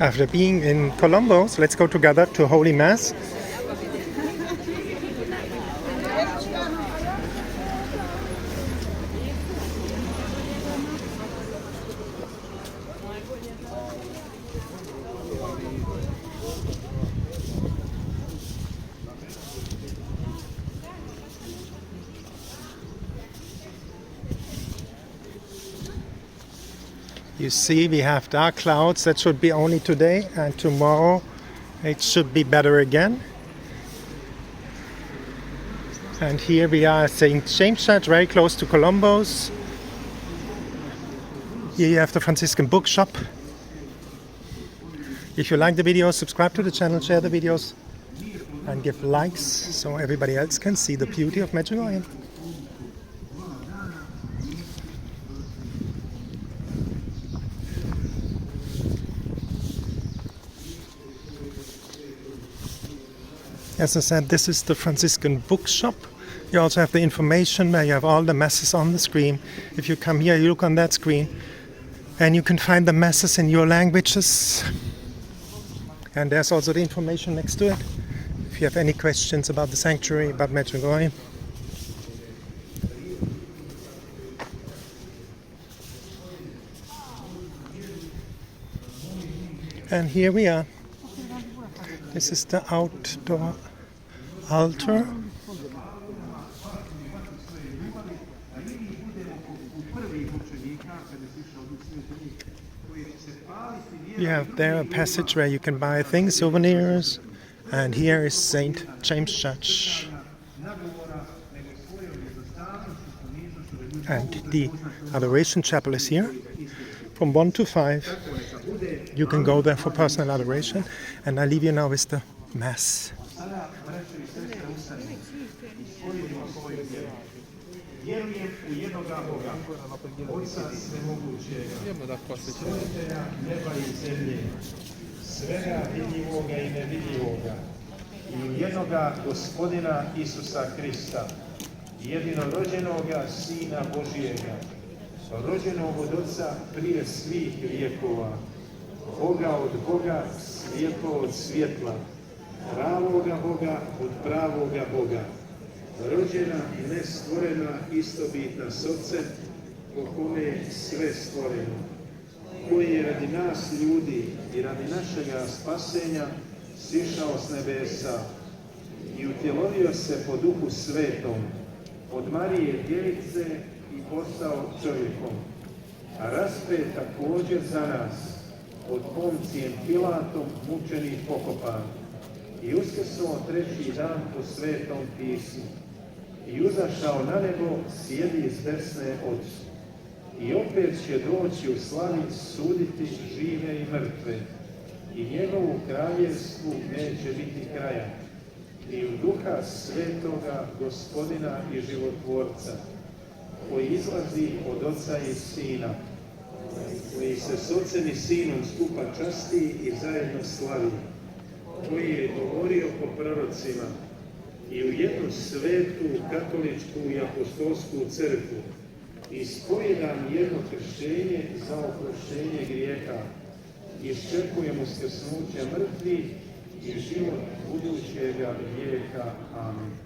After being in Colombo, so let's go together to Holy Mass. You see, we have dark clouds. That should be only today, and tomorrow it should be better again. And here we are at St. James Church, very close to Colombo's. Here you have the Franciscan Bookshop. If you like the video, subscribe to the channel, share the videos, and give likes so everybody else can see the beauty of Medjugorje. As I said, this is the Franciscan Bookshop. You also have the information where you have all the masses on the screen. If you come here, you look on that screen, and you can find the masses in your languages. And there's also the information next to it. If you have any questions about the sanctuary, about Medjugorje. And here we are. This is the outdoor altar. You have there a passage where you can buy things, souvenirs, and here is St. James Church. And the Adoration Chapel is here from 1 to 5. You can go there for personal adoration, and I leave you now with the Mass. Vjerujem u jednoga Boga, Oca svemogućega, stvoritelja neba i zemlje, svega vidljivoga i nevidljivoga, i u jednoga Gospodina Isusa Krista, jedinorođenoga Sina Božijega, rođenog od Oca prije svih vjekova, Boga od Boga, svjetlo od svjetla, pravoga Boga od pravoga Boga, rođena i nestvorena, istobitna s Otcem, po kome je sve stvoreno, koji je radi nas ljudi i radi našega spasenja sišao s nebesa i utjelovio se po Duhu Svetom od Marije Djevice i postao čovjekom, a raspet također za nas pod Poncijem Pilatom mučen i pokopan, i uskrsnuo treći dan po Svetom pismu, i uzašao na nebo, sjedi s desne Otcu, i opet će doći u slavi suditi žive i mrtve, i njegovu kraljevstvu neće biti kraja, i u Duha Svetoga, Gospodina i Životvorca, koji izlazi od Oca i Sina, koji se s Ocem i Sinom skupa časti i zajedno slavi, koji je govorio po prorocima, i u jednu svetu, katoličku i apostolsku crkvu, ispovijedam jedno krštenje za oproštenje grijeha, i iščekujem uskrsnuće mrtvih i život budućega vijeka. Amen.